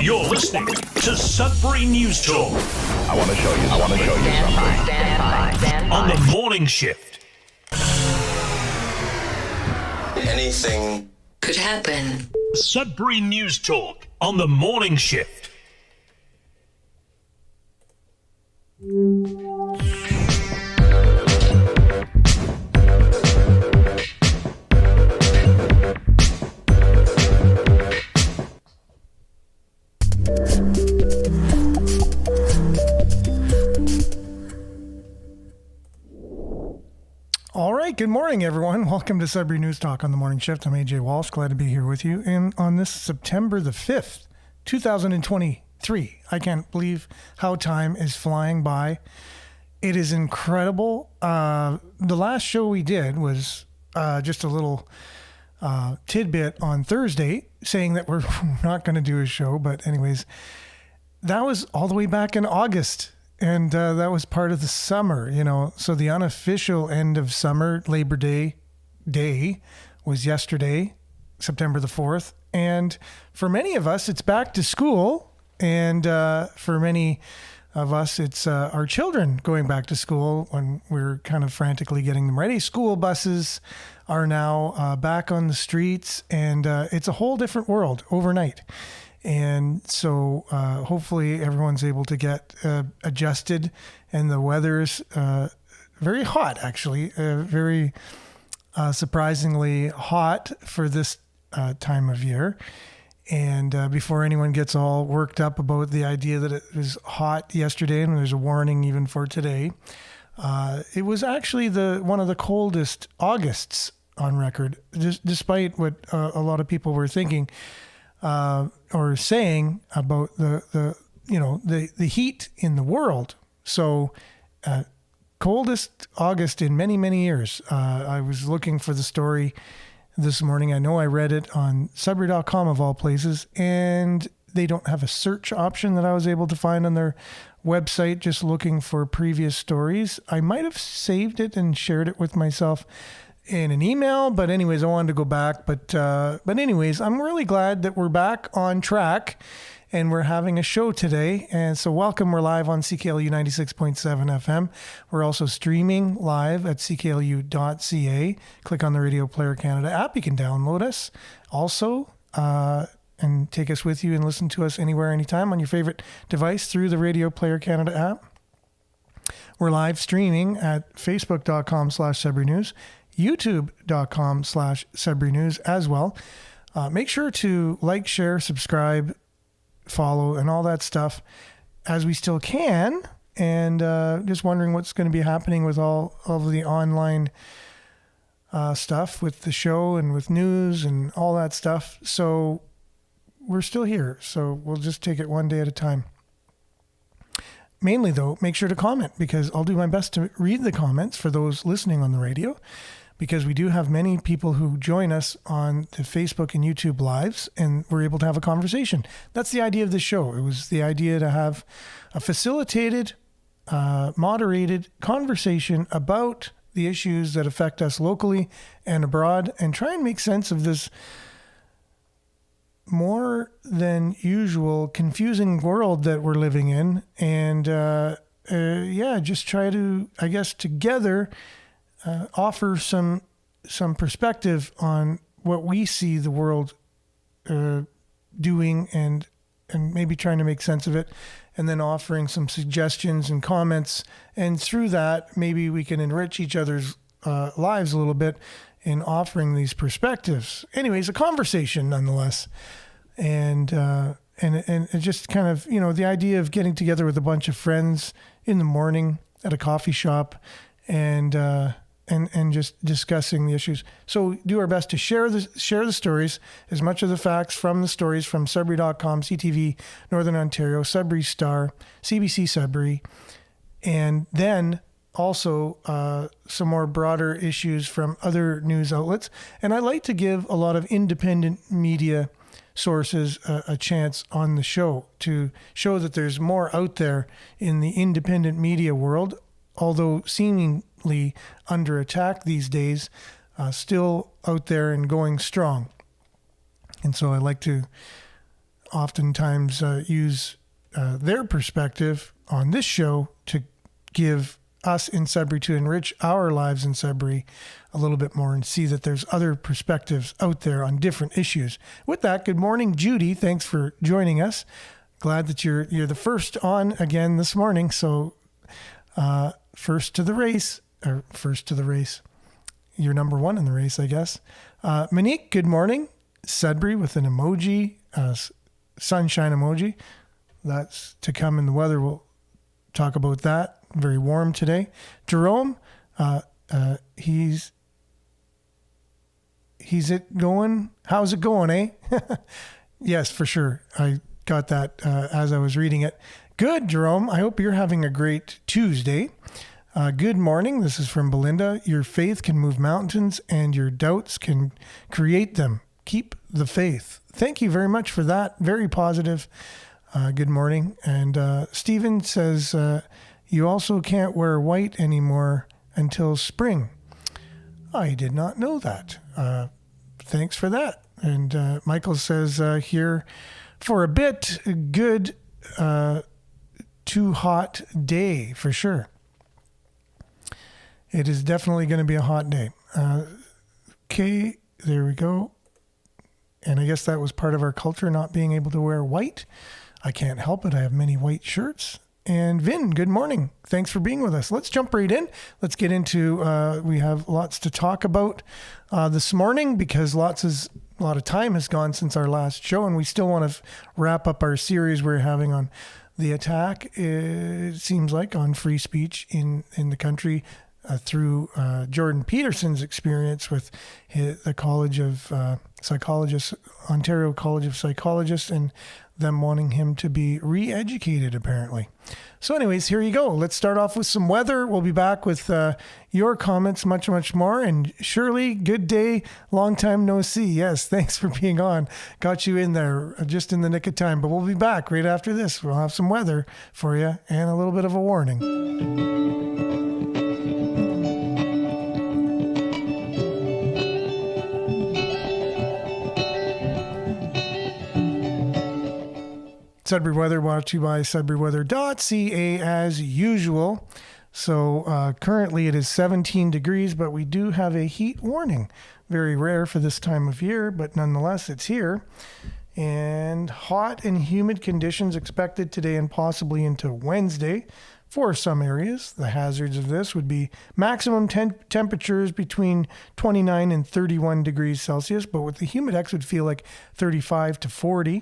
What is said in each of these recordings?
You're listening to Sudbury News Talk. I want to show you something. Stand by. On the morning shift. Anything could happen. Sudbury News Talk on the morning shift. All right, good morning, everyone. Welcome to Sudbury News Talk on the morning shift. I'm AJ Walsh. Glad to be here with you. And on this September the 5th, 2023, I can't believe how time is flying by. It is incredible. The last show we did was just a little tidbit on Thursday saying that we're not going to do a show. But anyways, that was all the way back in August. And that was part of the summer, you know. So the unofficial end of summer, Labor Day, was yesterday, September the 4th. And for many of us, it's back to school. And for many of us, it's our children going back to school when we're kind of frantically getting them ready. School buses are now back on the streets. And it's a whole different world overnight. And so hopefully everyone's able to get adjusted, and the weather's very hot, actually, very surprisingly hot for this time of year. And before anyone gets all worked up about the idea that it was hot yesterday, and there's a warning even for today, it was actually one of the coldest Augusts on record, despite what a lot of people were thinking. Or saying about the heat in the world. So coldest August in many, many years. I was looking for the story this morning. I know I read it on Sudbury.com of all places, and they don't have a search option that I was able to find on their website, just looking for previous stories. I might have saved it and shared it with myself in an email, but anyways, I wanted to go back. But anyways, I'm really glad that we're back on track and we're having a show today. And so welcome. We're live on CKLU 96.7 FM. We're also streaming live at cklu.ca. Click on the Radio Player Canada app. You can download us also and take us with you and listen to us anywhere, anytime on your favorite device through the Radio Player Canada app. We're live streaming at facebook.com/Sudbury News. youtube.com/Sudbury News as well. Make sure to like, share, subscribe, follow, and all that stuff as we still can. And just wondering what's going to be happening with all of the online stuff with the show and with news and all that stuff. So we're still here. So we'll just take it one day at a time. Mainly, though, make sure to comment, because I'll do my best to read the comments for those listening on the radio, because we do have many people who join us on the Facebook and YouTube lives, and we're able to have a conversation. That's the idea of the show. It was the idea to have a facilitated, moderated conversation about the issues that affect us locally and abroad, and try and make sense of this more than usual confusing world that we're living in. And just try to, I guess, together offer some perspective on what we see the world doing, and maybe trying to make sense of it, and then offering some suggestions and comments. And through that, maybe we can enrich each other's lives a little bit in offering these perspectives. Anyways, a conversation nonetheless. And it just kind of, the idea of getting together with a bunch of friends in the morning at a coffee shop and just discussing the issues. So do our best to share the stories, as much of the facts from the stories from Sudbury.com, CTV, Northern Ontario, Sudbury Star, CBC Sudbury, and then also some more broader issues from other news outlets. And I like to give a lot of independent media sources a chance on the show to show that there's more out there in the independent media world, although seemingly under attack these days, still out there and going strong. And so I like to oftentimes use their perspective on this show to give us in Sudbury, to enrich our lives in Sudbury a little bit more and see that there's other perspectives out there on different issues. With that, good morning, Judy. Thanks for joining us. Glad that you're the first on again this morning. So first to the race. You're number one in the race, I guess. Monique, good morning. Sudbury with an emoji, sunshine emoji. That's to come in the weather. We'll talk about that. Very warm today. Jerome, he's it going? How's it going, eh? Yes, for sure. I got that as I was reading it. Good, Jerome. I hope you're having a great Tuesday. Good morning. This is from Belinda. Your faith can move mountains and your doubts can create them. Keep the faith. Thank you very much for that. Very positive. Good morning. And Stephen says, you also can't wear white anymore until spring. I did not know that. Thanks for that. And Michael says here, for a bit, good, too hot day for sure. It is definitely going to be a hot day. Okay, there we go. And I guess that was part of our culture, not being able to wear white. I can't help it. I have many white shirts. And Vin, good morning. Thanks for being with us. Let's jump right in. Let's get into, we have lots to talk about this morning because a lot of time has gone since our last show, and we still want to wrap up our series we're having on the attack, it seems like, on free speech in the country through Jordan Peterson's experience with the College of Psychologists, Ontario College of Psychologists, and them wanting him to be re-educated, apparently. So anyways, here you go. Let's start off with some weather. We'll be back with your comments, much, much more. And Shirley, good day. Long time no see. Yes, thanks for being on. Got you in there just in the nick of time. But we'll be back right after this. We'll have some weather for you and a little bit of a warning. Sudbury Weather brought to you by sudburyweather.ca as usual. So currently it is 17 degrees, but we do have a heat warning. Very rare for this time of year, but nonetheless it's here. And hot and humid conditions expected today and possibly into Wednesday for some areas. The hazards of this would be maximum temperatures between 29 and 31 degrees Celsius, but with the humidex would feel like 35 to 40.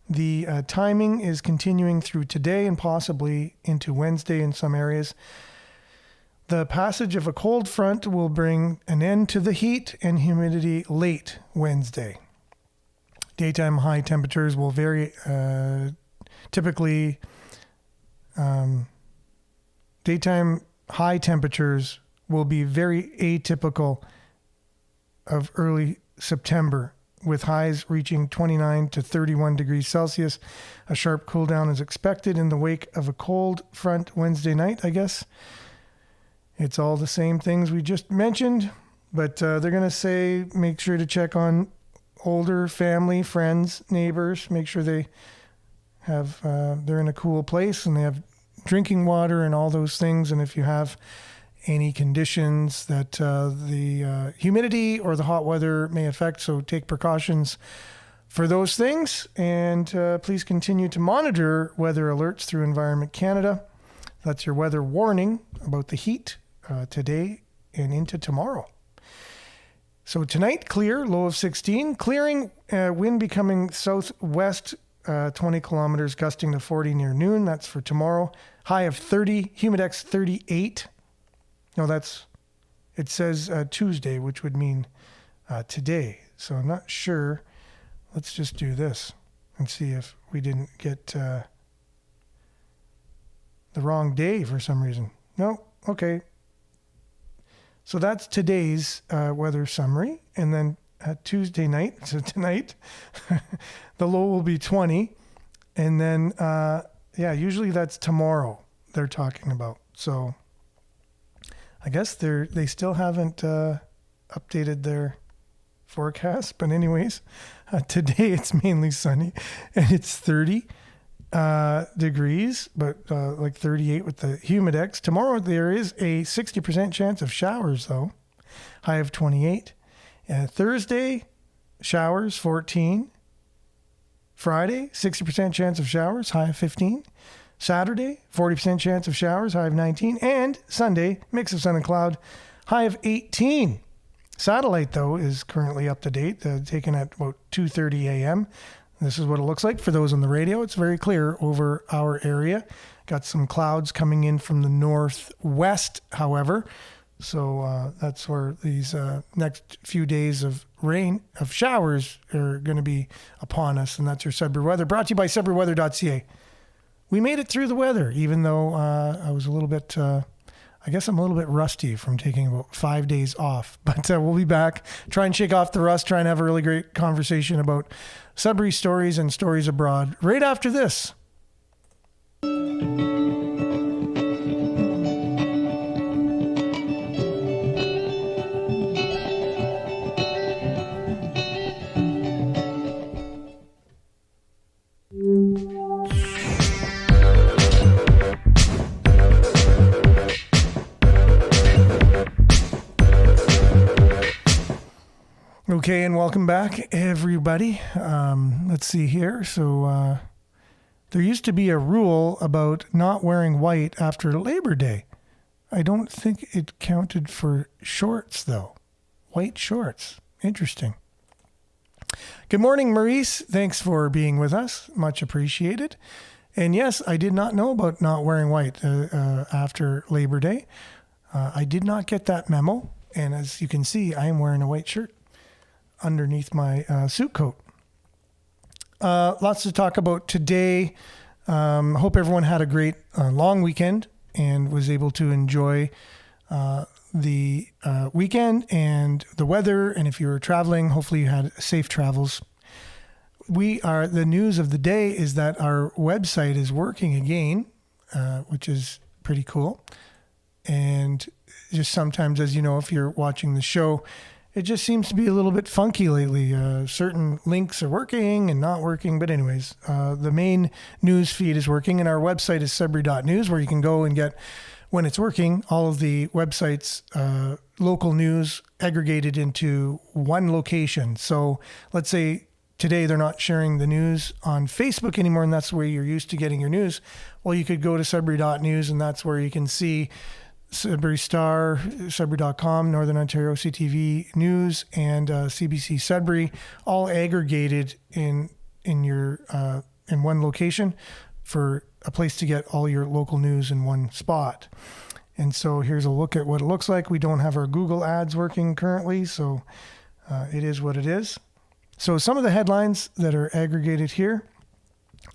The timing is continuing through today and possibly into Wednesday in some areas. The passage of a cold front will bring an end to the heat and humidity late Wednesday. Daytime high temperatures will vary. Typically, daytime high temperatures will be very atypical of early September, with highs reaching 29 to 31 degrees Celsius. A sharp cool down is expected in the wake of a cold front Wednesday night, I guess. It's all the same things we just mentioned, but they're going to say make sure to check on older family, friends, neighbors, make sure they have they're in a cool place and they have drinking water and all those things. And if you have any conditions that the humidity or the hot weather may affect, so take precautions for those things. And please continue to monitor weather alerts through Environment Canada. That's your weather warning about the heat today and into tomorrow. So tonight, clear, low of 16. Clearing, wind becoming southwest, 20 kilometers, gusting to 40 near noon. That's for tomorrow. High of 30, humidex 38. No, it says Tuesday, which would mean today. So I'm not sure. Let's just do this and see if we didn't get the wrong day for some reason. No, okay. So that's today's weather summary. And then Tuesday night, so tonight, the low will be 20. And then, usually that's tomorrow they're talking about. So I guess they still haven't updated their forecast. But anyways, today it's mainly sunny and it's 30 degrees, but like 38 with the humidex. Tomorrow there is a 60% chance of showers though, high of 28. Thursday, showers 14. Friday, 60% chance of showers, high of 15. Saturday, 40% chance of showers, high of 19. And Sunday, mix of sun and cloud, high of 18. Satellite, though, is currently up to date, taken at about 2:30 a.m. This is what it looks like for those on the radio. It's very clear over our area. Got some clouds coming in from the northwest, however. So that's where these next few days of rain, of showers, are going to be upon us. And that's your Sudbury weather, brought to you by SudburyWeather.ca. We made it through the weather, even though I was a little bit, I guess I'm a little bit rusty from taking about 5 days off. But we'll be back, try and shake off the rust, try and have a really great conversation about Sudbury stories and stories abroad right after this. Okay, and welcome back, everybody. Let's see here. So there used to be a rule about not wearing white after Labor Day. I don't think it counted for shorts, though. White shorts. Interesting. Good morning, Maurice. Thanks for being with us. Much appreciated. And yes, I did not know about not wearing white after Labor Day. I did not get that memo. And as you can see, I am wearing a white shirt underneath my suit coat. Lots to talk about today. Hope everyone had a great long weekend and was able to enjoy the weekend and the weather. And if you were traveling, hopefully you had safe travels. The news of the day is that our website is working again, which is pretty cool. And just sometimes, as you know, if you're watching the show, it just seems to be a little bit funky lately. Certain links are working and not working. But anyways, the main news feed is working. And our website is Sudbury.news, where you can go and get, when it's working, all of the website's local news aggregated into one location. So let's say today they're not sharing the news on Facebook anymore, and that's where you're used to getting your news. Well, you could go to Sudbury.news, and that's where you can see Sudbury Star, Sudbury.com, Northern Ontario CTV News, and CBC Sudbury, all aggregated in one location for a place to get all your local news in one spot. And so here's a look at what it looks like. We don't have our Google ads working currently, so it is what it is. So some of the headlines that are aggregated here: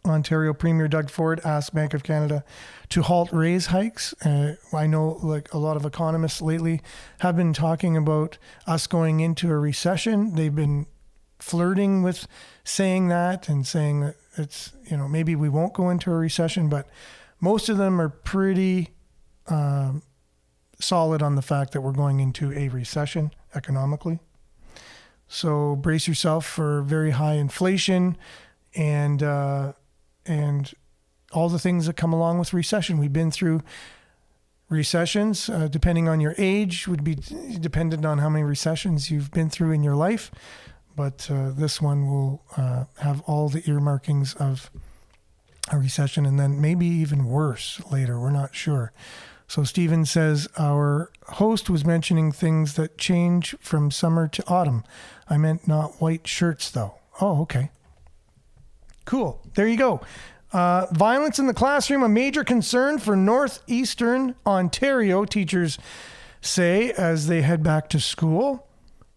Ontario Premier Doug Ford asked Bank of Canada to halt raise hikes. I know like a lot of economists lately have been talking about us going into a recession. They've been flirting with saying that and saying that it's, maybe we won't go into a recession, but most of them are pretty solid on the fact that we're going into a recession economically. So brace yourself for very high inflation and all the things that come along with recession. We've been through recessions, depending on your age, would be dependent on how many recessions you've been through in your life. But this one will have all the earmarkings of a recession, and then maybe even worse later. We're not sure. So Stephen says, our host was mentioning things that change from summer to autumn. I meant not white shirts, though. Oh, okay. Cool. There you go. Violence in the classroom, a major concern for northeastern Ontario, teachers say as they head back to school.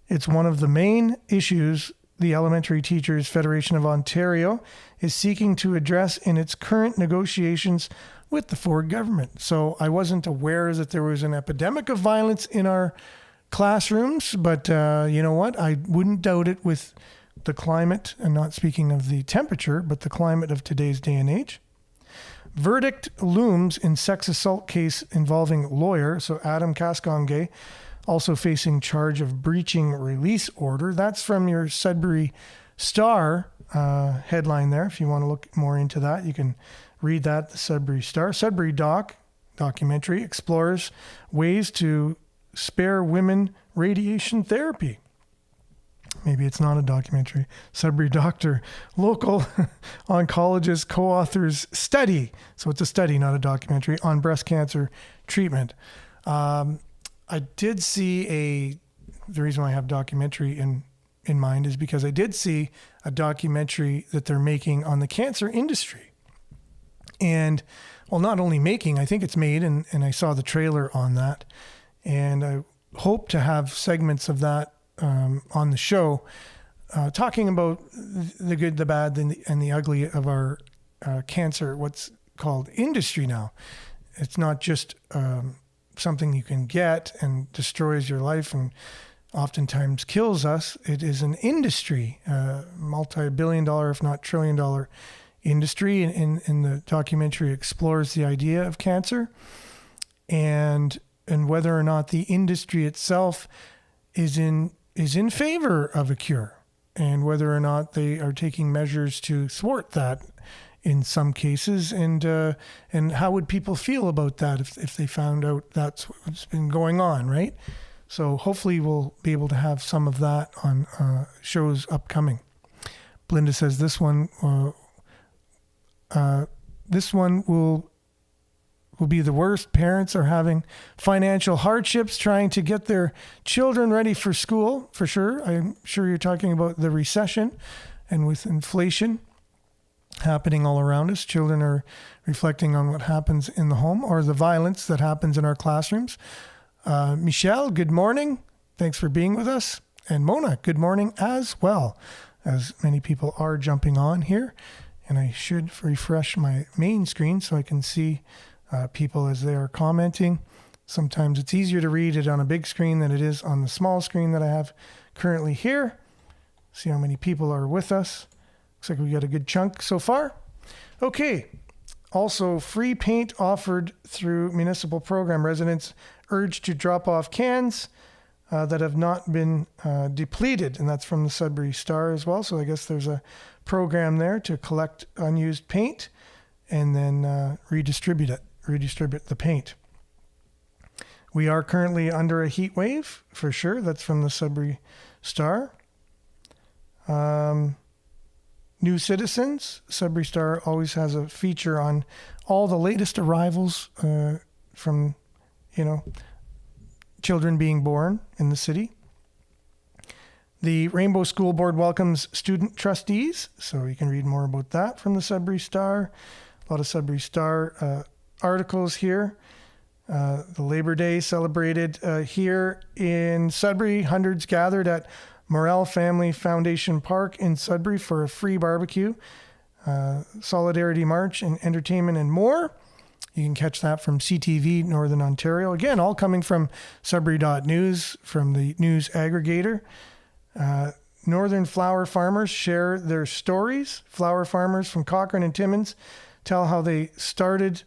It's one of the main issues the Elementary Teachers Federation of Ontario is seeking to address in its current negotiations with the Ford government. So I wasn't aware that there was an epidemic of violence in our classrooms, but you know what? I wouldn't doubt it with the climate, and not speaking of the temperature, but the climate of today's day and age. Verdict looms in sex assault case involving lawyer. So Adam Cascongay also facing charge of breaching release order. That's from your Sudbury Star headline there. If you want to look more into that, you can read that, the Sudbury Star. Sudbury documentary explores ways to spare women radiation therapy. Maybe it's not a documentary. Sudbury doctor, local oncologist co-authors study. So it's a study, not a documentary, on breast cancer treatment. I did see the reason why I have documentary in mind is because I did see a documentary that they're making on the cancer industry. And, well, not only making, I think it's made, and I saw the trailer on that. And I hope to have segments of that on the show, talking about the good, the bad, and the ugly of our cancer, what's called industry now. It's not just something you can get and destroys your life and oftentimes kills us. It is an industry, multi-billion-dollar, if not trillion-dollar industry. And the documentary explores the idea of cancer and whether or not the industry itself is in favor of a cure, and whether or not they are taking measures to thwart that in some cases, and how would people feel about that if they found out that's what's been going on, right? So hopefully we'll be able to have some of that on shows upcoming. Belinda says this one will be the worst. Parents are having financial hardships trying to get their children ready for school, for sure. I'm sure you're talking about the recession, and with inflation happening all around us, children are reflecting on what happens in the home or the violence that happens in our classrooms. Michelle, good morning. Thanks for being with us. And Mona, good morning as well, as many people are jumping on here. And I should refresh my main screen so I can see people as they are commenting. Sometimes it's easier to read it on a big screen than it is on the small screen that I have currently here. See how many people are with us. Looks like we got a good chunk so far. Okay. Also, free paint offered through municipal program. Residents urged to drop off cans that have not been depleted. And that's from the Sudbury Star as well. So I guess there's a program there to collect unused paint and then redistribute the paint. We are currently under a heat wave, for sure. That's from the Sudbury Star. New citizens. Sudbury Star always has a feature on all the latest arrivals from, children being born in the city. The Rainbow School Board welcomes student trustees, so you can read more about that from the Sudbury Star. A lot of Sudbury Star articles here. The Labor Day celebrated here in Sudbury. Hundreds gathered at Morel Family Foundation Park in Sudbury for a free barbecue, solidarity march, and entertainment and more. You can catch that from CTV Northern Ontario. Again, all coming from Sudbury.news, from the news aggregator. Northern flower farmers share their stories. Flower farmers from Cochrane and Timmins tell how they started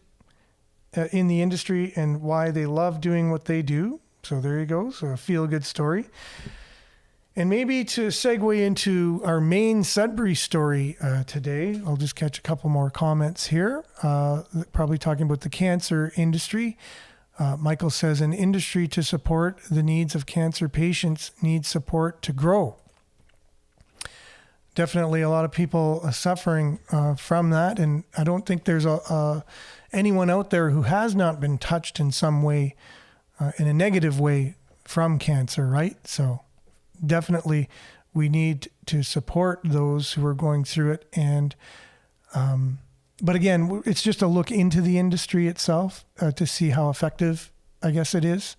in the industry and why they love doing what they do. So there you go. So a feel-good story. And maybe to segue into our main Sudbury story today, I'll just catch a couple more comments here, probably talking about the cancer industry. Michael says, an industry to support the needs of cancer patients needs support to grow. Definitely a lot of people suffering from that. And I don't think there's anyone out there who has not been touched in some way, in a negative way, from cancer, right? So definitely we need to support those who are going through it. And but again, it's just a look into the industry itself to see how effective, I guess, it is.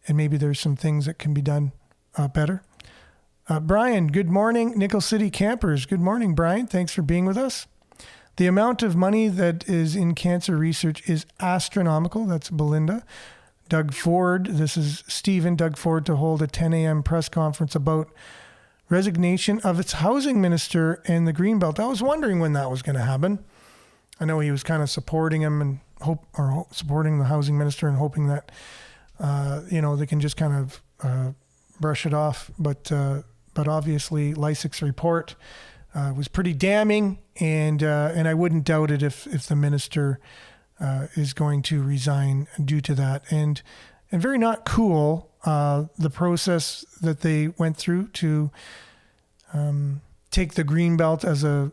And maybe there's some things that can be done better. Brian, good morning. Nickel City Campers. Good morning, Brian. Thanks for being with us. The amount of money that is in cancer research is astronomical. That's Belinda. Doug Ford, this is Stephen, Doug Ford, to hold a 10 a.m. press conference about resignation of its housing minister in the Greenbelt. I was wondering when that was going to happen. I know he was kind of supporting him and supporting the housing minister and hoping that, they can just kind of brush it off, but obviously Lysak's report was pretty damning, and I wouldn't doubt it if the minister is going to resign due to that. And very not cool, the process that they went through to take the Greenbelt as an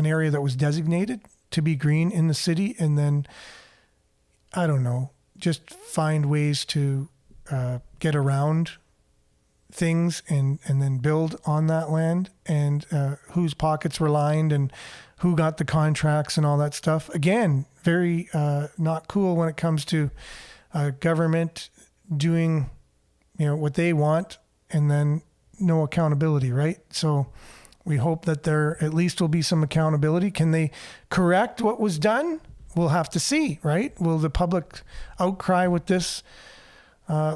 area that was designated to be green in the city, and then, I don't know, just find ways to get around things and then build on that land, and whose pockets were lined and who got the contracts and all that stuff. Again, very not cool when it comes to government doing, what they want, and then no accountability, right? So we hope that there at least will be some accountability. Can they correct what was done? We'll have to see, right? Will the public outcry with this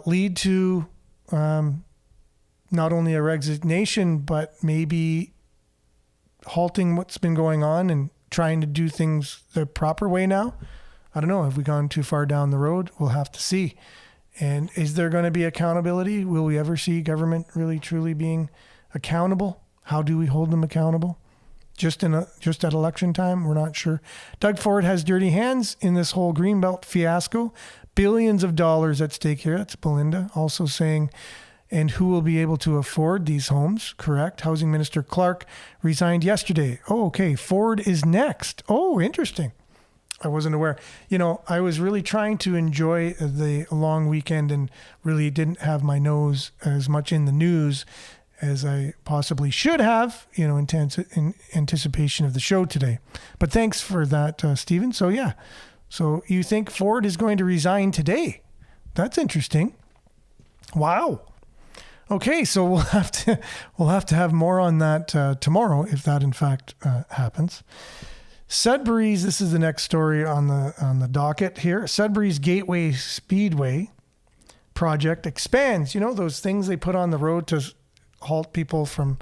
lead to not only a resignation, but maybe halting what's been going on and trying to do things the proper way now? I don't know. Have we gone too far down the road? We'll have to see. And is there going to be accountability? Will we ever see government really truly being accountable? How do we hold them accountable? Just at election time? We're not sure. Doug Ford has dirty hands in this whole Greenbelt fiasco. Billions of dollars at stake here. That's Belinda also saying, and who will be able to afford these homes? Correct. Housing Minister Clark resigned yesterday. Oh, okay. Ford is next. Oh, interesting. I wasn't aware. I was really trying to enjoy the long weekend and really didn't have my nose as much in the news as I possibly should have, in anticipation of the show today. But thanks for that, Stephen. So, yeah. So you think Ford is going to resign today? That's interesting. Wow. Okay, so we'll have to have more on that tomorrow, if that in fact happens. Sudbury's, this is the next story on the docket here. Sudbury's Gateway Speedway project expands. Those things they put on the road to halt people from,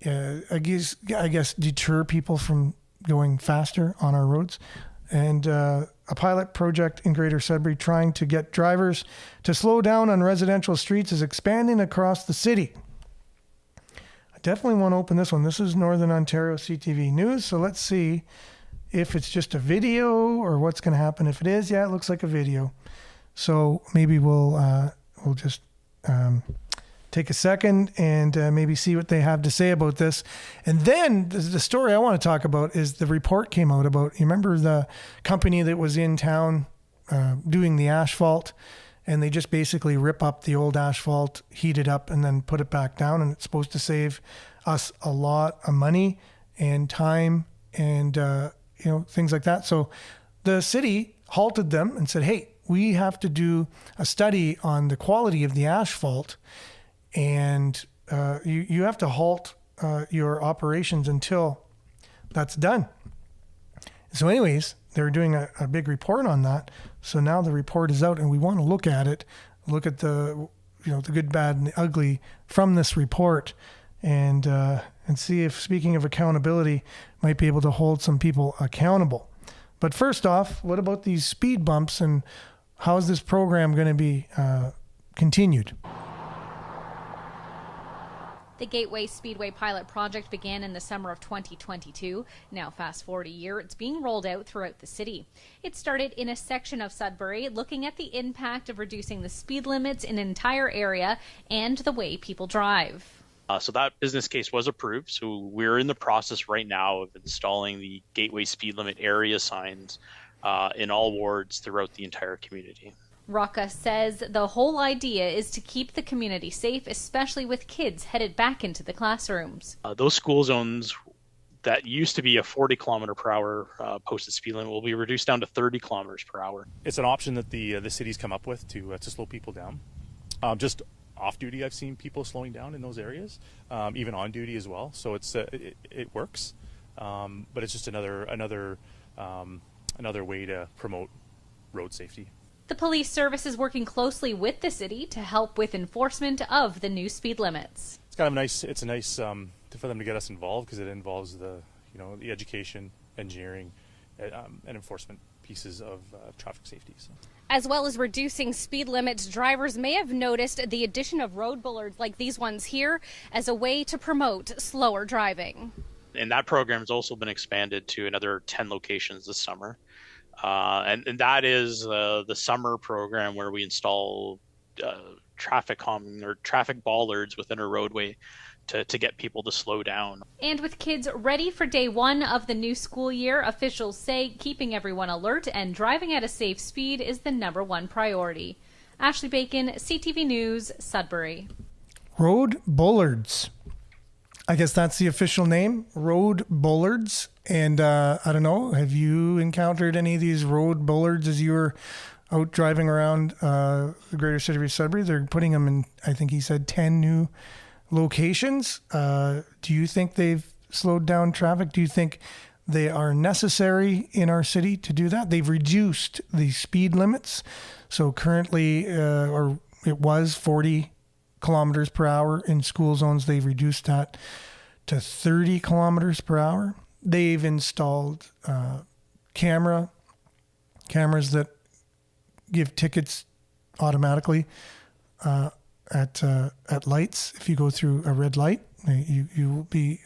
I guess deter people from going faster on our roads. And a pilot project in Greater Sudbury trying to get drivers to slow down on residential streets is expanding across the city. I definitely want to open this one. This is Northern Ontario CTV News. So let's see if it's just a video or what's going to happen. If it is, yeah, it looks like a video. So maybe we'll just take a second and maybe see what they have to say about this. And then the story I want to talk about is the report came out about, you remember the company that was in town doing the asphalt, and they just basically rip up the old asphalt, heat it up, and then put it back down. And it's supposed to save us a lot of money and time and, things like that. So the city halted them and said, hey, we have to do a study on the quality of the asphalt, and you have to halt your operations until that's done. So anyways, they're doing a big report on that. So now the report is out, and we want to look at it, look at the the good, bad, and the ugly from this report, and see if, speaking of accountability, might be able to hold some people accountable. But first off, what about these speed bumps, and how is this program going to be continued? The Gateway Speedway pilot project began in the summer of 2022. Now fast forward a year, it's being rolled out throughout the city. It started in a section of Sudbury, looking at the impact of reducing the speed limits in an entire area and the way people drive. So that business case was approved. So we're in the process right now of installing the Gateway speed limit area signs in all wards throughout the entire community. Rocca says the whole idea is to keep the community safe, especially with kids headed back into the classrooms. Those school zones that used to be a 40 kilometer per hour posted speed limit will be reduced down to 30 kilometers per hour. It's an option that the city's come up with to slow people down. Just off duty, I've seen people slowing down in those areas, even on duty as well. So it works, but it's just another way to promote road safety. The police service is working closely with the city to help with enforcement of the new speed limits. It's kind of nice. It's nice for them to get us involved, because it involves the education, engineering, and enforcement pieces of traffic safety. So. As well as reducing speed limits, drivers may have noticed the addition of road bullards like these ones here as a way to promote slower driving. And that program has also been expanded to another 10 locations this summer. And that is the summer program where we install traffic calming or traffic bollards within a roadway to get people to slow down. And with kids ready for day one of the new school year, officials say keeping everyone alert and driving at a safe speed is the #1 priority. Ashley Bacon, CTV News, Sudbury. Road bullards. I guess that's the official name, road bullards. And I don't know, have you encountered any of these road bullards as you were out driving around the greater city of Sudbury? They're putting them in, I think he said, 10 new locations. Do you think they've slowed down traffic? Do you think they are necessary in our city to do that? They've reduced the speed limits. So currently, or it was 40 kilometers per hour in school zones. They've reduced that to 30 kilometers per hour. They've installed cameras that give tickets automatically at lights. If you go through a red light, you will be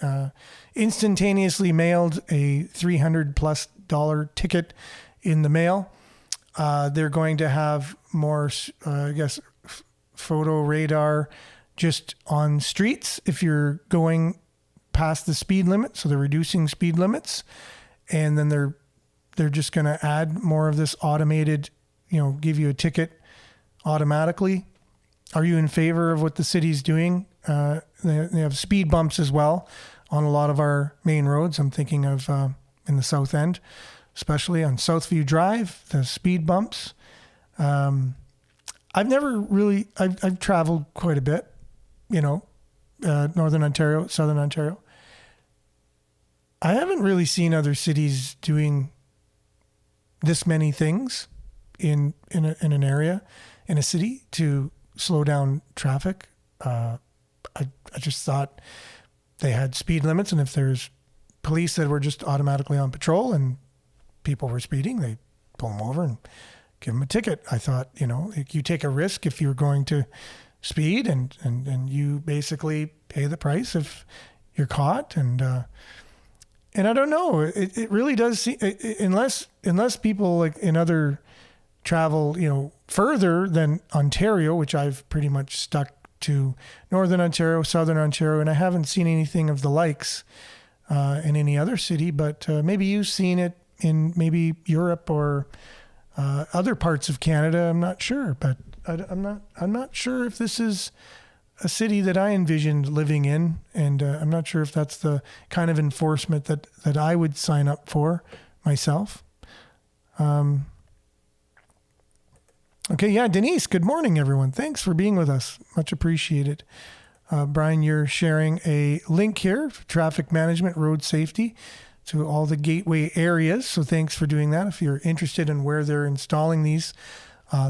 instantaneously mailed a $300+ ticket in the mail. They're going to have more, photo radar just on streets if you're going past the speed limit. So they're reducing speed limits, and then they're just going to add more of this automated, give you a ticket automatically. Are you in favor of what the city's doing? They have speed bumps as well on a lot of our main roads. I'm thinking of in the South End, especially on Southview Drive, the speed bumps. I've traveled quite a bit, Northern Ontario, Southern Ontario. I haven't really seen other cities doing this many things in an area, in a city, to slow down traffic. I just thought they had speed limits, and if there's police that were just automatically on patrol and people were speeding, they pull them over and give them a ticket. I thought, you take a risk if you're going to speed, and you basically pay the price if you're caught. And I don't know, it really does seem, unless people like in other travel, further than Ontario, which I've pretty much stuck to Northern Ontario, Southern Ontario, and I haven't seen anything of the likes in any other city, but maybe you've seen it in maybe Europe or other parts of Canada. I'm not sure, but I'm not sure if this is a city that I envisioned living in, and I'm not sure if that's the kind of enforcement that I would sign up for myself. Okay, yeah, Denise, good morning, everyone. Thanks for being with us. Much appreciated. Brian, you're sharing a link here for traffic management, road safety, to all the gateway areas. So thanks for doing that. If you're interested in where they're installing these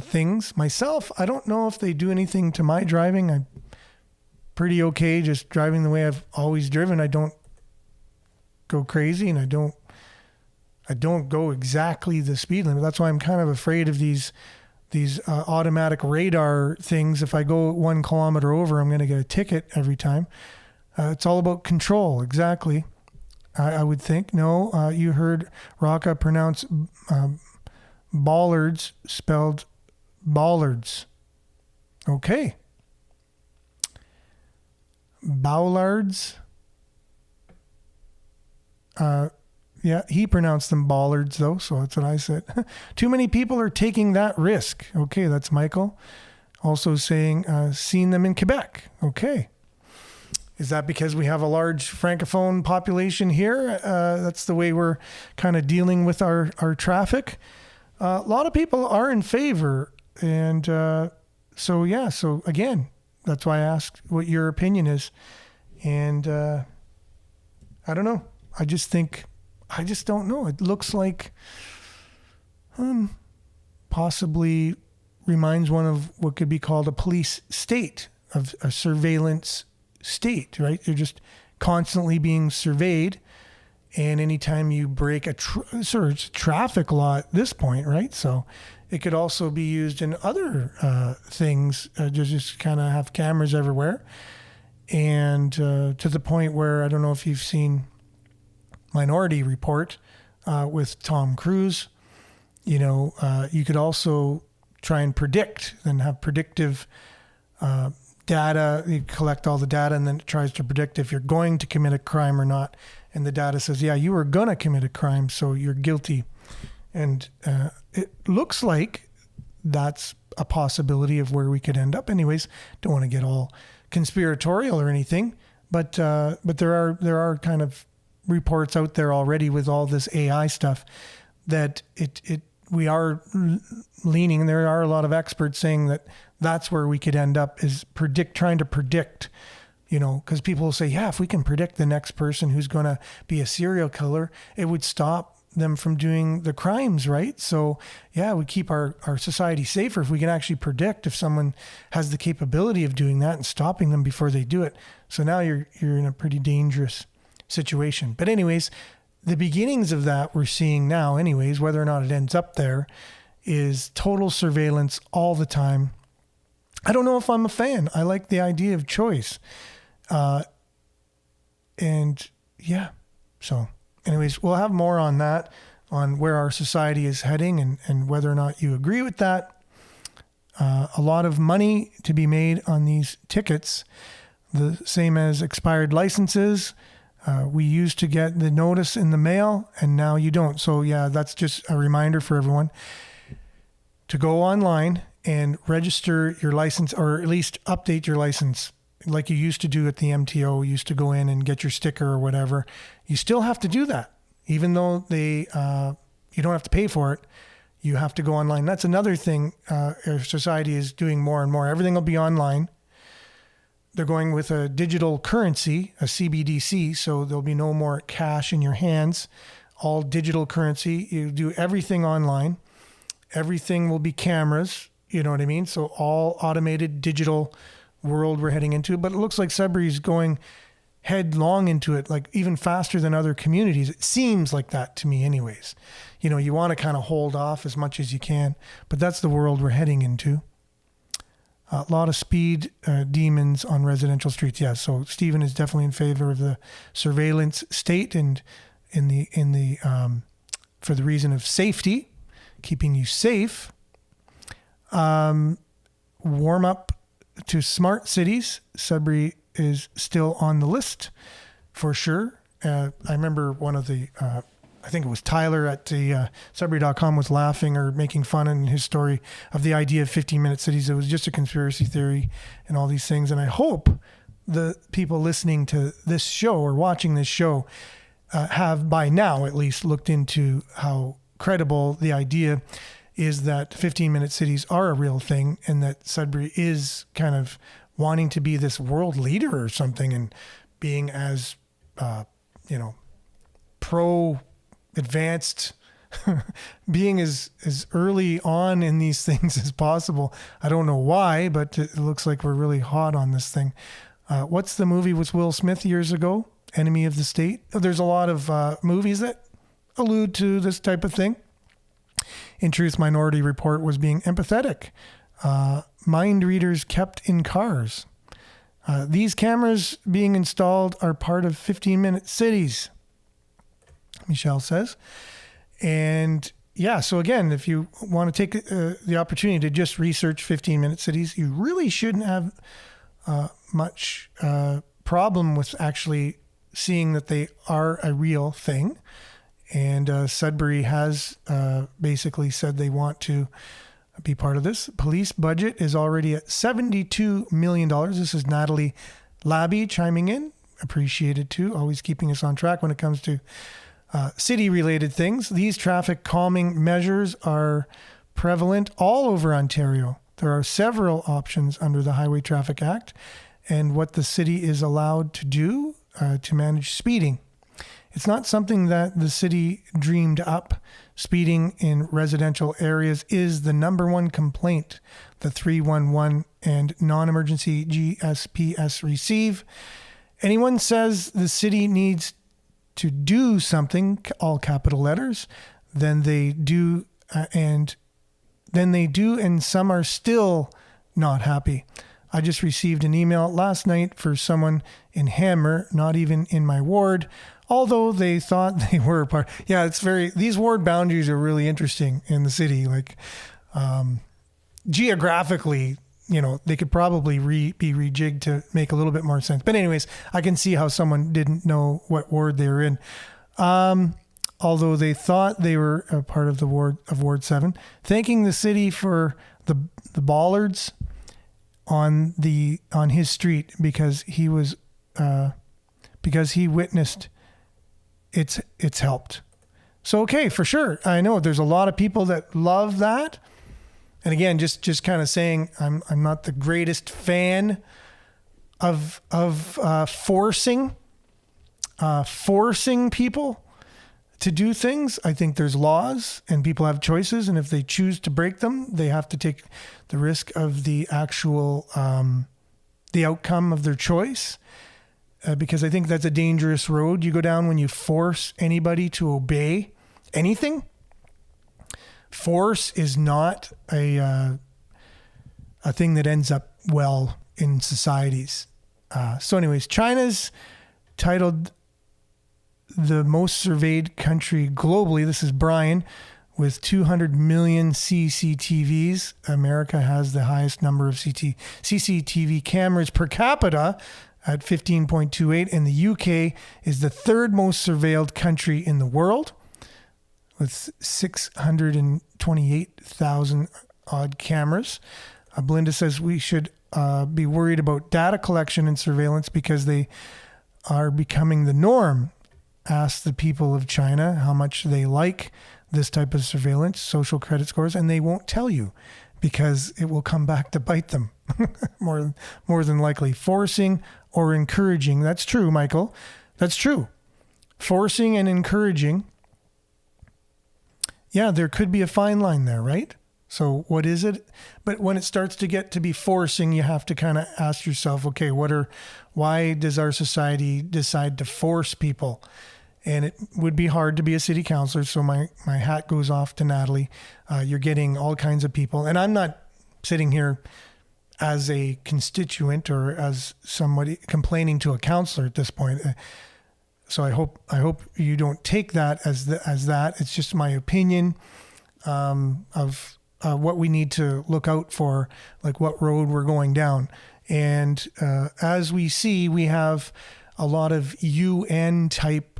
things. Myself, I don't know if they do anything to my driving. I'm pretty okay just driving the way I've always driven. I don't go crazy, and I don't go exactly the speed limit. That's why I'm kind of afraid of these automatic radar things. If I go 1 kilometer over, I'm going to get a ticket every time. It's all about control. Exactly. I would think. No, you heard Raka pronounce bollards spelled bollards. Okay. Boulards. Yeah, he pronounced them bollards, though, so that's what I said. Too many people are taking that risk. Okay, that's Michael. Also saying, seen them in Quebec. Okay. Is that because we have a large Francophone population here? That's the way we're kind of dealing with our traffic. A lot of people are in favor. And so again, that's why I asked what your opinion is. And I don't know. I just don't know. It looks like possibly reminds one of what could be called a police state, of a surveillance state, right? They're just constantly being surveyed, And anytime you break a traffic law at this point, right? So it could also be used in other things, just kind of have cameras everywhere. And to the point where, I don't know if you've seen Minority Report with Tom Cruise, you could also try and predict and have predictive data. You collect all the data and then it tries to predict if you're going to commit a crime or not. And the data says, yeah, you were going to commit a crime, so you're guilty. And it looks like that's a possibility of where we could end up. Anyways, don't want to get all conspiratorial or anything, but there are kind of reports out there already with all this AI stuff that we are leaning. There are a lot of experts saying that that's where we could end up, is trying to predict, because people will say, yeah, if we can predict the next person who's going to be a serial killer, it would stop them from doing the crimes, right? So yeah, we keep our society safer if we can actually predict if someone has the capability of doing that and stopping them before they do it. So now you're in a pretty dangerous situation. But anyways, the beginnings of that we're seeing now anyways, whether or not it ends up there, is total surveillance all the time. I don't know if I'm a fan. I like the idea of choice. And yeah, so anyways, we'll have more on that, on where our society is heading and whether or not you agree with that. A lot of money to be made on these tickets, the same as expired licenses. We used to get the notice in the mail and now you don't. So yeah, that's just a reminder for everyone to go online and register your license, or at least update your license like you used to do at the MTO. You used to go in and get your sticker or whatever. You still have to do that, even though you don't have to pay for it. You have to go online. That's another thing our society is doing more and more. Everything will be online. They're going with a digital currency, a CBDC, so there'll be no more cash in your hands. All digital currency. You do everything online. Everything will be cameras. You know what I mean? So all automated digital world we're heading into. But it looks like Sudbury's going headlong into it, like even faster than other communities. It seems like that to me anyways. You want to kind of hold off as much as you can, but that's the world we're heading into. A lot of speed demons on residential streets. Yeah, so Stephen is definitely in favor of the surveillance state and for the reason of safety, keeping you safe. Warm up to smart cities. Sudbury is still on the list for sure. I remember one of the, I think it was Tyler at the Sudbury.com was laughing or making fun in his story of the idea of 15-minute cities. It was just a conspiracy theory and all these things. And I hope the people listening to this show or watching this show have by now at least looked into how credible the idea is that 15-minute cities are a real thing, and that Sudbury is kind of wanting to be this world leader or something, and being as, pro-advanced, being as early on in these things as possible. I don't know why, but it looks like we're really hot on this thing. What's the movie with Will Smith years ago? Enemy of the State? There's a lot of movies that allude to this type of thing. In truth, Minority Report was being empathetic. Mind readers kept in cars. These cameras being installed are part of 15-minute cities, Michelle says. And yeah, so again, if you want to take the opportunity to just research 15-minute cities, you really shouldn't have much problem with actually seeing that they are a real thing. And Sudbury has basically said they want to be part of this. Police budget is already at $72 million. This is Natalie Labby chiming in. Appreciated too. Always keeping us on track when it comes to city-related things. These traffic calming measures are prevalent all over Ontario. There are several options under the Highway Traffic Act and what the city is allowed to do to manage speeding. It's not something that the city dreamed up. Speeding in residential areas is the number one complaint the 311 and non-emergency GSPS receive. Anyone says the city needs to do something, all capital letters, then they do, and some are still not happy. I just received an email last night for someone in Hammer, not even in my ward, although they thought they were a part. Yeah, these ward boundaries are really interesting in the city. Like, geographically, they could probably be rejigged to make a little bit more sense. But anyways, I can see how someone didn't know what ward they were in. Although they thought they were a part of the ward of Ward 7, thanking the city for the bollards on his street because he witnessed it's helped. So, okay, for sure. I know there's a lot of people that love that. And again, just kind of saying, I'm not the greatest fan of forcing people to do things. I think there's laws and people have choices, and if they choose to break them, they have to take the risk of the actual the outcome of their choice. Because I think that's a dangerous road you go down when you force anybody to obey anything. Force is not a thing that ends up well in societies. So anyways, China's titled the most surveyed country globally. This is Brian, with 200 million CCTVs. America has the highest number of CCTV cameras per capita at 15.28, and the UK is the third most surveilled country in the world with 628,000 odd cameras. Belinda says we should be worried about data collection and surveillance because they are becoming the norm. Ask the people of China how much they like this type of surveillance, social credit scores, and they won't tell you because it will come back to bite them more than likely. Forcing or encouraging. That's true, Michael. That's true. Forcing and encouraging. Yeah, there could be a fine line there, right? So what is it? But when it starts to get to be forcing, you have to kind of ask yourself, okay, why does our society decide to force people? And it would be hard to be a city councillor. So my hat goes off to Natalie. You're getting all kinds of people. And I'm not sitting here as a constituent or as somebody complaining to a councillor at this point. So I hope you don't take that as that. It's just my opinion of what we need to look out for, like what road we're going down. And as we see, we have a lot of UN type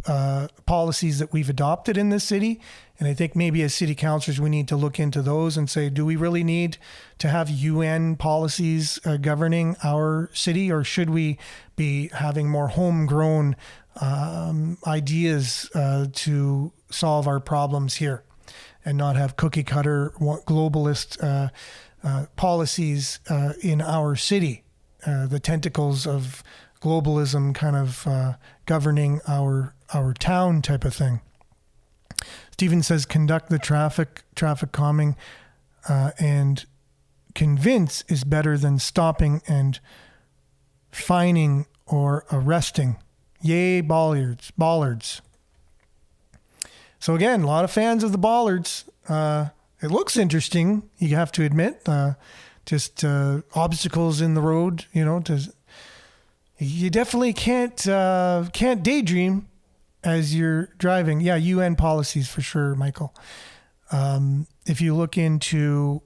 policies that we've adopted in this city. And I think maybe as city councillors, we need to look into those and say, do we really need to have UN policies governing our city, or should we be having more homegrown ideas to solve our problems here and not have cookie cutter globalist policies in our city, the tentacles of globalism kind of governing our town type of thing. Stephen says conduct the traffic calming and convince is better than stopping and fining or arresting. Yay, bollards. So again, a lot of fans of the bollards. It looks interesting, you have to admit. Just obstacles in the road, you definitely can't daydream as you're driving. Yeah, UN policies for sure, Michael. If you look into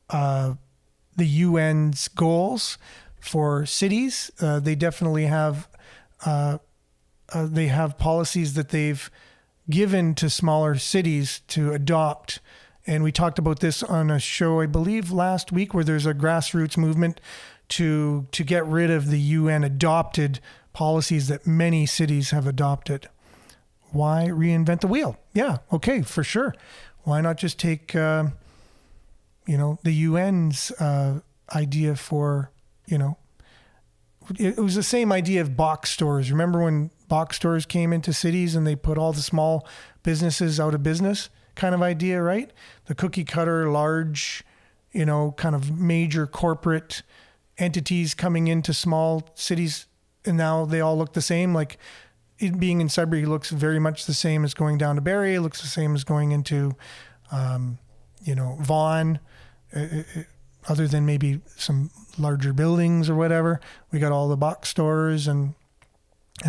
the UN's goals for cities, they definitely have policies that they've given to smaller cities to adopt. And we talked about this on a show, I believe, last week, where there's a grassroots movement to get rid of the UN adopted policies that many cities have adopted. Why reinvent the wheel? Yeah, okay, for sure. Why not just take, the UN's idea for, it was the same idea of box stores. Remember when box stores came into cities and they put all the small businesses out of business kind of idea, right? The cookie cutter, large, kind of major corporate entities coming into small cities, and now they all look the same. Like, it being in Sudbury looks very much the same as going down to Barrie. It looks the same as going into, Vaughan, other than maybe some larger buildings or whatever. We got all the box stores and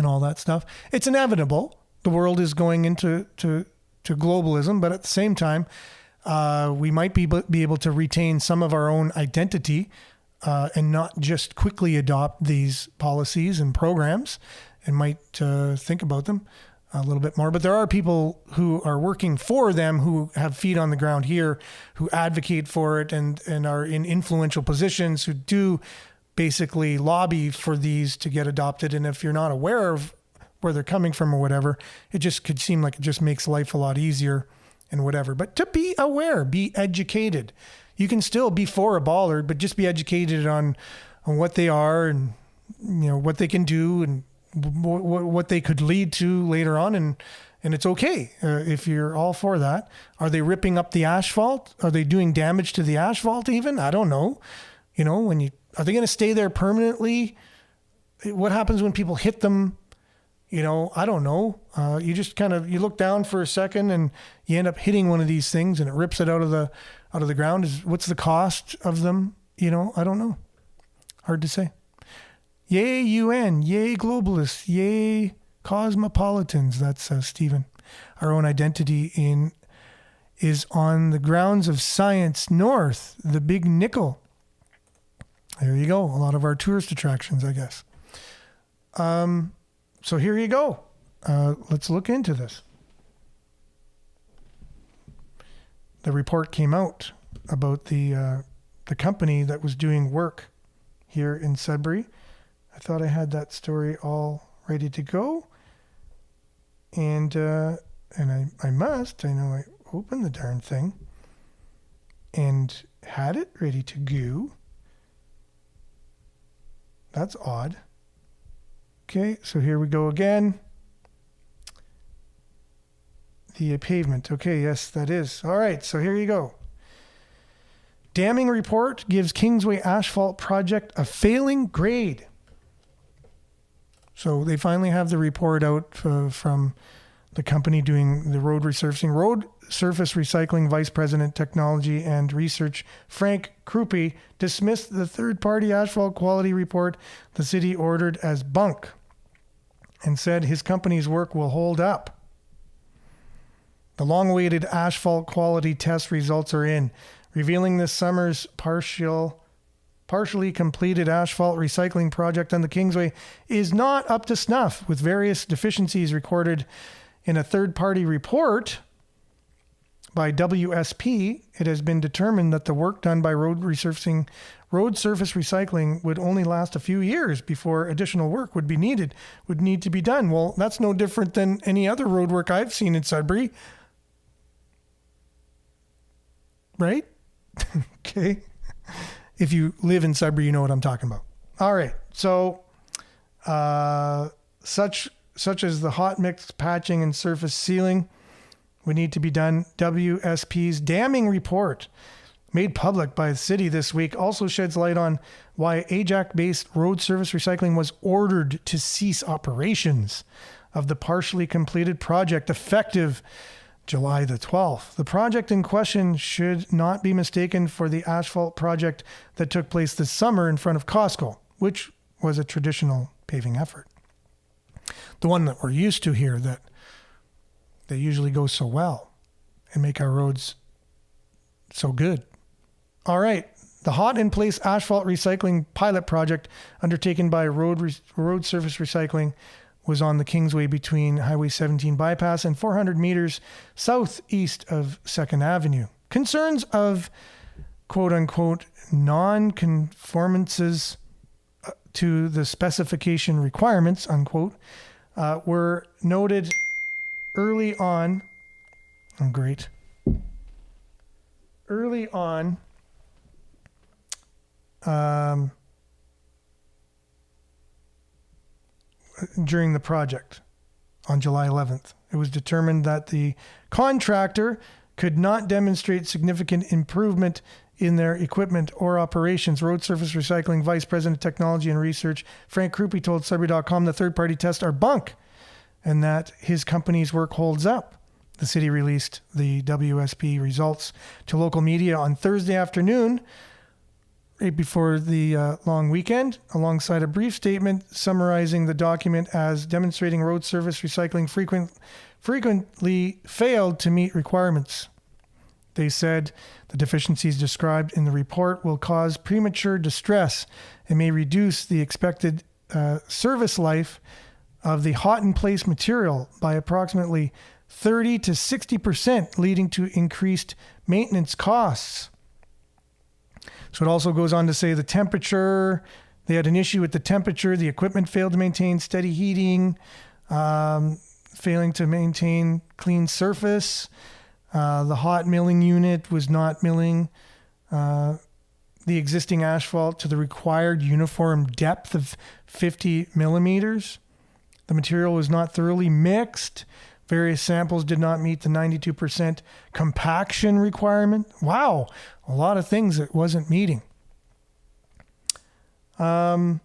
all that stuff. It's inevitable. The world is going into to globalism, but at the same time, we might be able to retain some of our own identity and not just quickly adopt these policies and programs, and might think about them a little bit more. But there are people who are working for them, who have feet on the ground here, who advocate for it and are in influential positions, who do basically lobby for these to get adopted. And if you're not aware of where they're coming from or whatever, it just could seem like it just makes life a lot easier and whatever. But to be aware, be educated. You can still be for a bollard, but just be educated on what they are and what they can do and what they could lead to later on. And it's okay if you're all for that. Are they ripping up the asphalt? Are they doing damage to the asphalt even? I don't know. Are they going to stay there permanently? What happens when people hit them? I don't know. You just you look down for a second and you end up hitting one of these things and it rips it out of the ground. What's the cost of them? I don't know. Hard to say. Yay UN, yay globalists, yay cosmopolitans. That's Stephen. Our own identity is on the grounds of science north, the Big Nickel. There you go. A lot of our tourist attractions, I guess. So here you go. Let's look into this. The report came out about the company that was doing work here in Sudbury. I thought I had that story all ready to go. And I must. I know I opened the darn thing and had it ready to go. That's odd. Okay, so here we go again. The pavement. Okay, yes, that is. All right, so here you go. Damming report gives Kingsway asphalt project a failing grade. So they finally have the report out from the company doing the road resurfacing. Road Surface Recycling Vice President Technology and Research Frank Krupe dismissed the third-party asphalt quality report the city ordered as bunk and said his company's work will hold up. The long-awaited asphalt quality test results are in, revealing this summer's partially completed asphalt recycling project on the Kingsway is not up to snuff, with various deficiencies recorded in a third-party report by WSP. It has been determined that the work done by road surface recycling would only last a few years before additional work would need to be done. Well, that's no different than any other road work I've seen in Sudbury. Right? Okay. If you live in Sudbury, you know what I'm talking about. All right. So, such as the hot mix patching and surface sealing would need to be done. WSP's damming report, made public by the city this week, also sheds light on why Ajax-based road surface recycling was ordered to cease operations of the partially completed project effective July the 12th. The project in question should not be mistaken for the asphalt project that took place this summer in front of Costco, which was a traditional paving effort. The one that we're used to here, that they usually go so well and make our roads so good. All right. The hot in place asphalt recycling pilot project undertaken by Road Surface Recycling was on the Kingsway between Highway 17 bypass and 400 meters southeast of 2nd Avenue. Concerns of quote-unquote non-conformances to the specification requirements, unquote, were noted early on. Oh, great. Early on, during the project on July 11th. It was determined that the contractor could not demonstrate significant improvement in their equipment or operations. Road Surface Recycling Vice President Technology and Research Frank Krupe told Sudbury.com the third-party tests are bunk and that his company's work holds up. The city released the WSP results to local media on Thursday afternoon, right before the long weekend, alongside a brief statement summarizing the document as demonstrating road surface recycling frequently failed to meet requirements. They said the deficiencies described in the report will cause premature distress and may reduce the expected service life of the hot-in-place material by approximately 30 to 60%, leading to increased maintenance costs. So it also goes on to say the temperature, they had an issue with the temperature, the equipment failed to maintain steady heating, failing to maintain clean surface, the hot milling unit was not milling the existing asphalt to the required uniform depth of 50 millimeters. The material was not thoroughly mixed. Various samples did not meet the 92% compaction requirement. Wow, a lot of things it wasn't meeting. So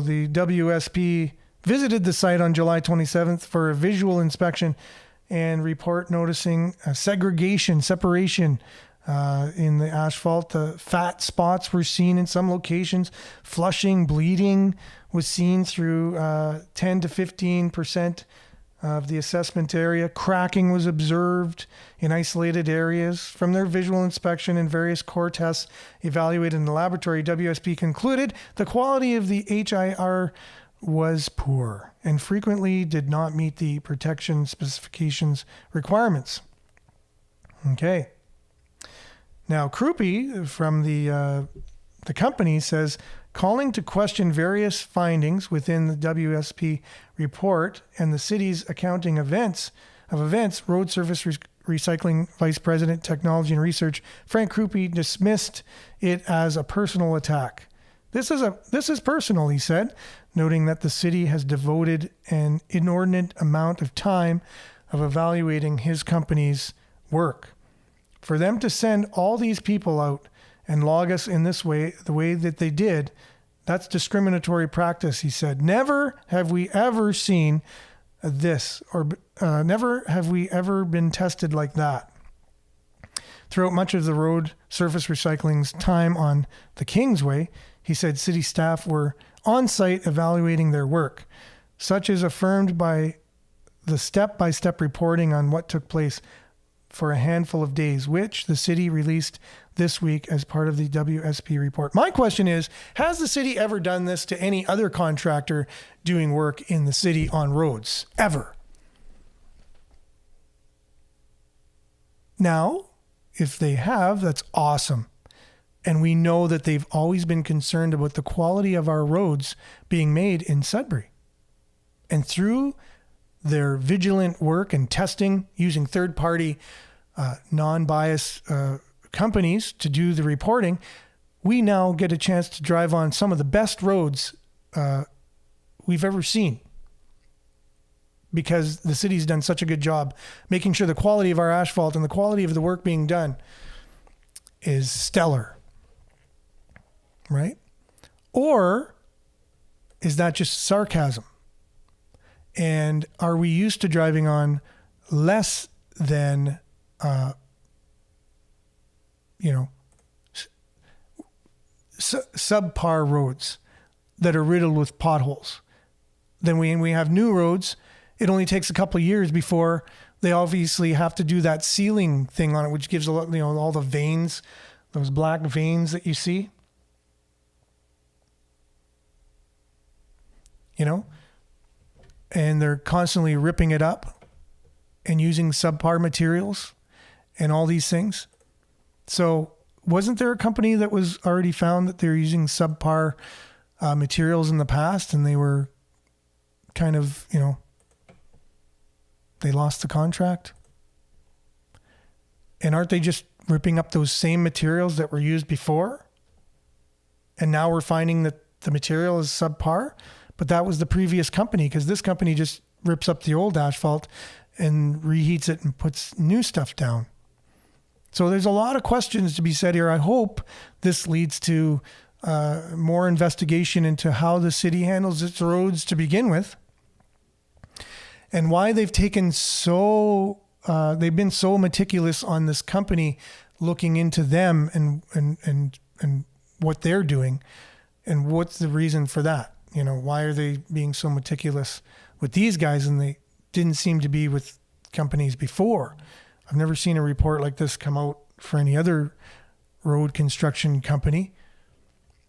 the WSP visited the site on July 27th for a visual inspection and report noticing a separation in the asphalt. Fat spots were seen in some locations. Flushing, bleeding was seen through 10 to 15% of the assessment area. Cracking was observed in isolated areas. From their visual inspection and various core tests evaluated in the laboratory, WSP concluded the quality of the HIR was poor and frequently did not meet the protection specifications requirements. Okay. Now, Krupe from the company says, calling to question various findings within the WSP report and the city's accounting of events, road surface recycling vice president, technology and research, Frank Krupe, dismissed it as a personal attack. This is personal, he said, noting that the city has devoted an inordinate amount of time of evaluating his company's work. For them to send all these people out and log us in this way, the way that they did, that's discriminatory practice, he said. Never have we ever seen this, or never have we ever been tested like that. Throughout much of the road surface recycling's time on the Kingsway, he said city staff were on site evaluating their work. Such is affirmed by the step-by-step reporting on what took place for a handful of days, which the city released this week as part of the WSP report. My question is, has the city ever done this to any other contractor doing work in the city on roads? Ever? Now, if they have, that's awesome. And we know that they've always been concerned about the quality of our roads being made in Sudbury. And through their vigilant work and testing using third-party non-biased companies to do the reporting, we now get a chance to drive on some of the best roads we've ever seen, because the city's done such a good job making sure the quality of our asphalt and the quality of the work being done is stellar, right? Or is that just sarcasm? And are we used to driving on less than, subpar roads that are riddled with potholes? Then when we have new roads, it only takes a couple of years before they obviously have to do that sealing thing on it, which gives a lot, all the veins, those black veins that you see. And they're constantly ripping it up and using subpar materials and all these things. So wasn't there a company that was already found that they're using subpar materials in the past, and they were kind of, they lost the contract? And aren't they just ripping up those same materials that were used before? And now we're finding that the material is subpar? But that was the previous company, because this company just rips up the old asphalt and reheats it and puts new stuff down. So there's a lot of questions to be said here. I hope this leads to more investigation into how the city handles its roads to begin with, and why they've been so meticulous on this company, looking into them and what they're doing, and what's the reason for that. Why are they being so meticulous with these guys and they didn't seem to be with companies before? I've never seen a report like this come out for any other road construction company.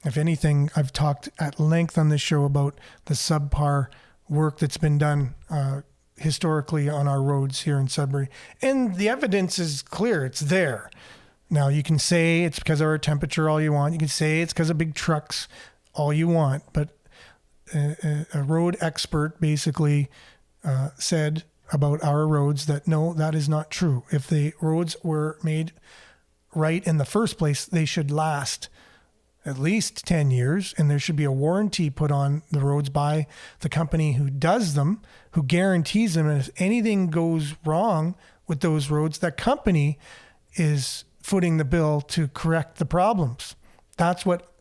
If anything, I've talked at length on this show about the subpar work that's been done historically on our roads here in Sudbury. And the evidence is clear. It's there. Now, you can say it's because of our temperature all you want. You can say it's because of big trucks all you want. But a road expert basically said about our roads that no, that is not true. If the roads were made right in the first place, they should last at least 10 years, and there should be a warranty put on the roads by the company who does them, who guarantees them. And if anything goes wrong with those roads, that company is footing the bill to correct the problems. That's what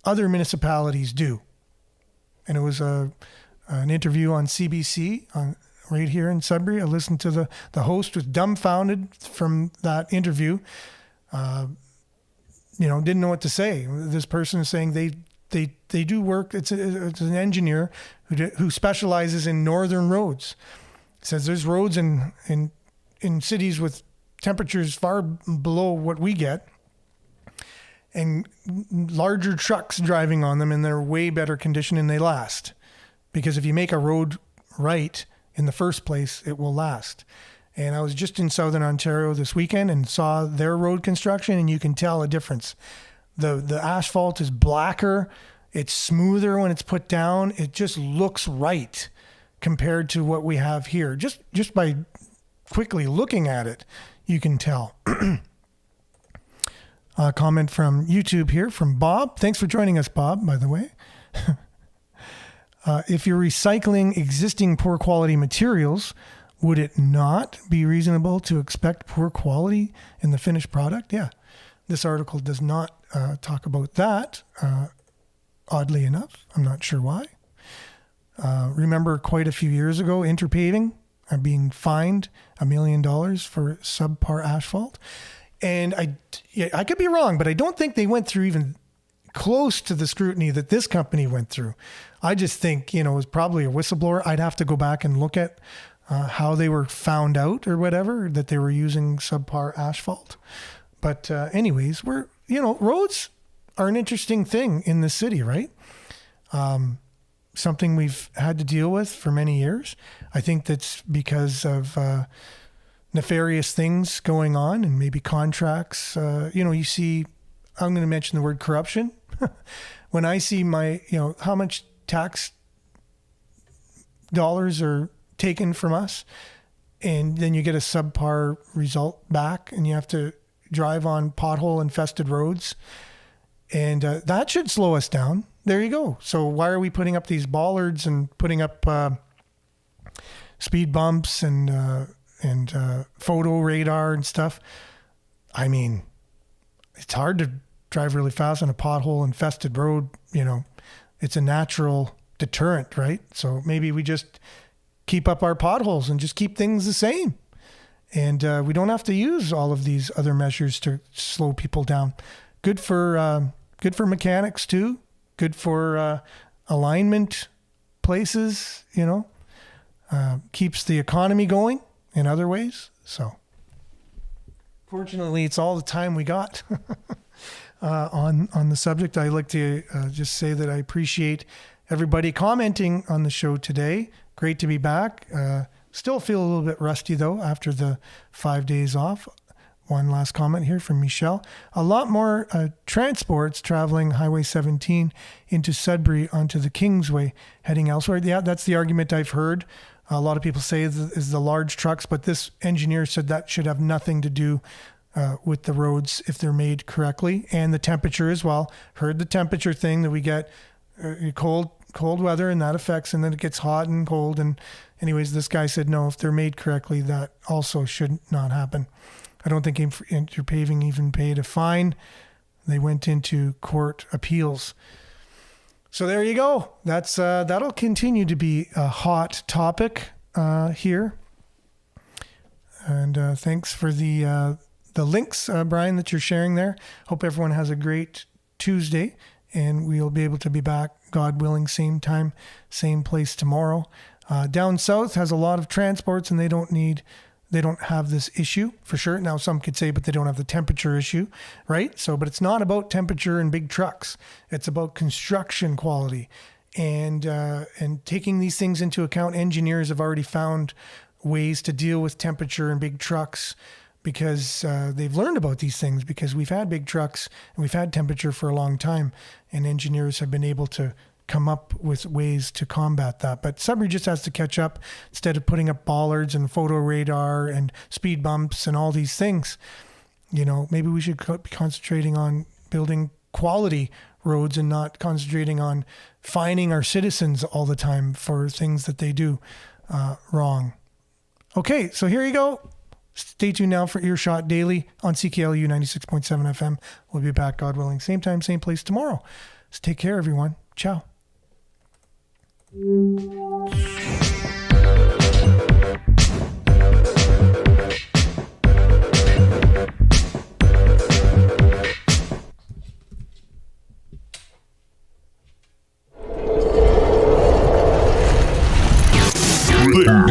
other municipalities do. And it was an interview on CBC right here in Sudbury. I listened to the host was dumbfounded from that interview. Didn't know what to say. This person is saying they do work. It's an engineer who specializes in northern roads. Says there's roads in cities with temperatures far below what we get, and larger trucks driving on them, and they're way better condition and they last. Because if you make a road right in the first place, it will last. And I was just in Southern Ontario this weekend and saw their road construction, and you can tell a difference. The asphalt is blacker. It's smoother when it's put down. It just looks right compared to what we have here. Just by quickly looking at it, you can tell. A comment from YouTube here from Bob. Thanks for joining us, Bob, by the way. If you're recycling existing poor quality materials, would it not be reasonable to expect poor quality in the finished product? Yeah, this article does not talk about that, oddly enough. I'm not sure why. Remember quite a few years ago, Interpaving being fined $1 million for subpar asphalt. And I could be wrong, but I don't think they went through even close to the scrutiny that this company went through. I just think, it was probably a whistleblower. I'd have to go back and look at how they were found out or whatever, that they were using subpar asphalt. But anyways, roads are an interesting thing in the city, right? Something we've had to deal with for many years. I think that's because of nefarious things going on and maybe contracts. You see, I'm going to mention the word corruption. When I see how much tax dollars are taken from us, and then you get a subpar result back and you have to drive on pothole infested roads, and that should slow us down. There you go. So why are we putting up these bollards and putting up speed bumps and photo radar and stuff? I mean, it's hard to drive really fast on a pothole infested road. It's a natural deterrent, right? So maybe we just keep up our potholes and just keep things the same. And we don't have to use all of these other measures to slow people down. Good for mechanics too. Good for alignment places, keeps the economy going in other ways. So fortunately, it's all the time we got on the subject. I'd like to just say that I appreciate everybody commenting on the show today. Great to be back. Still feel a little bit rusty, though, after the 5 days off. One last comment here from Michelle. A lot more transports traveling Highway 17 into Sudbury onto the Kingsway, heading elsewhere. Yeah, that's the argument I've heard. A lot of people say is the large trucks, but this engineer said that should have nothing to do with the roads if they're made correctly, and the temperature as well. Heard the temperature thing, that we get cold weather and that affects, and then it gets hot and cold. And anyways, this guy said no, if they're made correctly, that also should not happen. I don't think Interpaving even paid a fine. They went into court appeals. So there you go. That's that'll continue to be a hot topic here. And thanks for the links, Brian, that you're sharing there. Hope everyone has a great Tuesday, and we'll be able to be back, God willing, same time, same place tomorrow. Down south has a lot of transports, and they don't have this issue for sure. Now, some could say, but they don't have the temperature issue, right? So, but it's not about temperature and big trucks. It's about construction quality, and taking these things into account. Engineers have already found ways to deal with temperature and big trucks, because they've learned about these things, because we've had big trucks and we've had temperature for a long time, and engineers have been able to come up with ways to combat that. But Sudbury just has to catch up. Instead of putting up bollards and photo radar and speed bumps and all these things, maybe we should be concentrating on building quality roads and not concentrating on fining our citizens all the time for things that they do wrong. Okay, so here you go. Stay tuned now for Earshot Daily on CKLU 96.7 FM. We'll be back, God willing, same time, same place tomorrow. So take care, everyone. Ciao.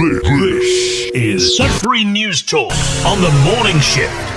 This is Sudbury News Talk on the morning shift.